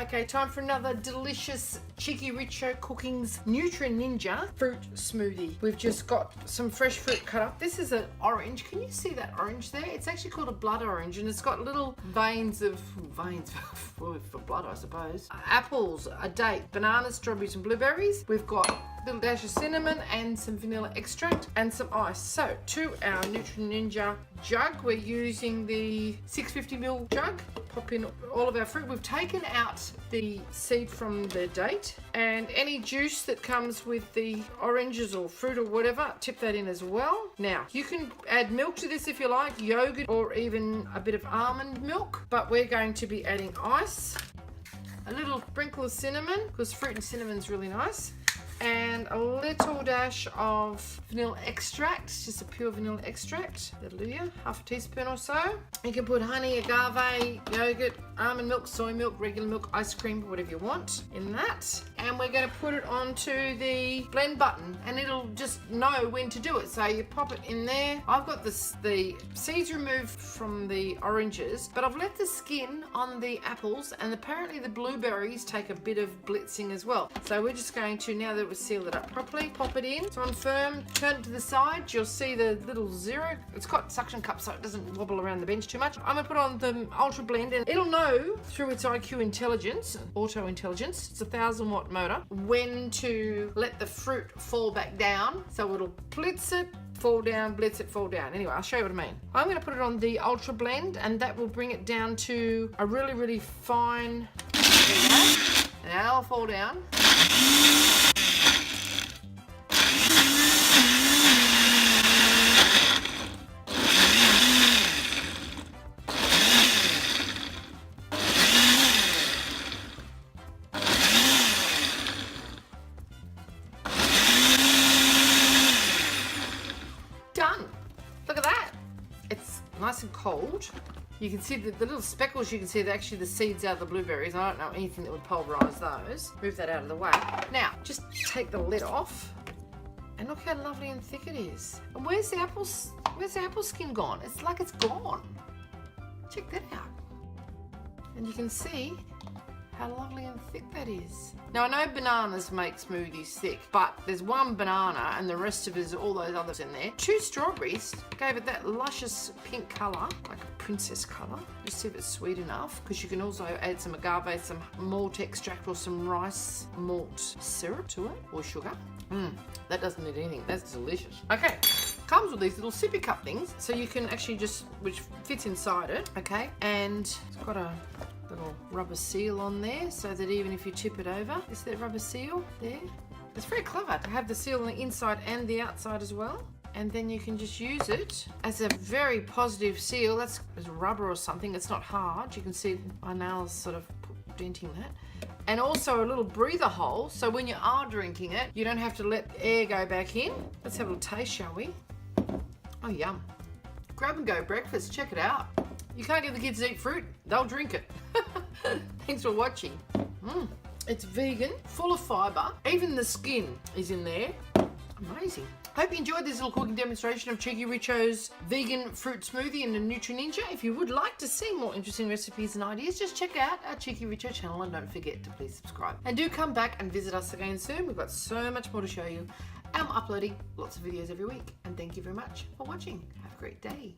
Okay, time for another delicious Cheeky Richo Cooking's Nutri Ninja fruit smoothie. We've just got some fresh fruit cut up. This is an orange. Can you see that orange there? It's actually called a blood orange, and it's got little veins for blood, I suppose. Apples, a date, bananas, strawberries, and blueberries. We've got a little dash of cinnamon and some vanilla extract and some ice. So to our Nutri Ninja jug, we're using the 650ml jug. Pop in all of our fruit. We've taken out the seed from the date, and any juice that comes with the oranges or fruit or whatever, tip that in as well. Now, you can add milk to this if you like, yogurt or even a bit of almond milk, but we're going to be adding ice, a little sprinkle of cinnamon, because fruit and cinnamon is really nice, and a little dash of vanilla extract, just a pure vanilla extract. That'll do you, half a teaspoon or so. You can put honey, agave, yogurt, almond milk, soy milk, regular milk, ice cream, whatever you want in that. And we're going to put it onto the blend button, and it'll just know when to do it. So you pop it in there. I've got the seeds removed from the oranges, but I've left the skin on the apples, and apparently the blueberries take a bit of blitzing as well. So we're just going to, now that we've sealed it up properly, pop it in. It's on firm, turn it to the side. You'll see the little zero. It's got suction cups so it doesn't wobble around the bench too much. I'm going to put on the ultra blend, and it'll know through its IQ intelligence, auto intelligence, it's a 1000-watt motor, when to let the fruit fall back down. So it'll blitz it, fall down, blitz it, fall down. Anyway, I'll show you what I mean. I'm going to put it on the ultra blend, and that will bring it down to a really, really fine. There you go. Now it'll fall down. Done. Look at that. It's nice and cold. You can see the little speckles, you can see they're actually the seeds out of the blueberries. I don't know anything that would pulverize those. Move that out of the way. Now, just take the lid off, and look how lovely and thick it is. And where's the apple skin gone? It's like it's gone. Check that out. And you can see how lovely and thick that is. Now, I know bananas make smoothies thick, but there's one banana and the rest of it is all those others in there. 2 strawberries gave it that luscious pink colour, like a princess colour. Just see if it's sweet enough, because you can also add some agave, some malt extract or some rice malt syrup to it, or sugar. That doesn't need anything. That's delicious. Okay. Comes with these little sippy cup things, so you can actually just, which fits inside it, okay? And it's got a little rubber seal on there, so that even if you tip it over, is that rubber seal there? It's very clever to have the seal on the inside and the outside as well. And then you can just use it as a very positive seal. That's rubber or something. It's not hard. You can see my nails sort of denting that. And also a little breather hole, so when you are drinking it, you don't have to let air go back in. Let's have a little taste, shall we? Oh, yum. Grab and go breakfast. Check it out. You can't get the kids to eat fruit. They'll drink it. Thanks for watching. It's vegan, full of fibre. Even the skin is in there. Amazing. Hope you enjoyed this little cooking demonstration of Cheeky Richo's vegan fruit smoothie and the Nutri Ninja. If you would like to see more interesting recipes and ideas, just check out our Cheeky Richo channel, and don't forget to please subscribe. And do come back and visit us again soon. We've got so much more to show you. I'm uploading lots of videos every week. And thank you very much for watching. Have a great day.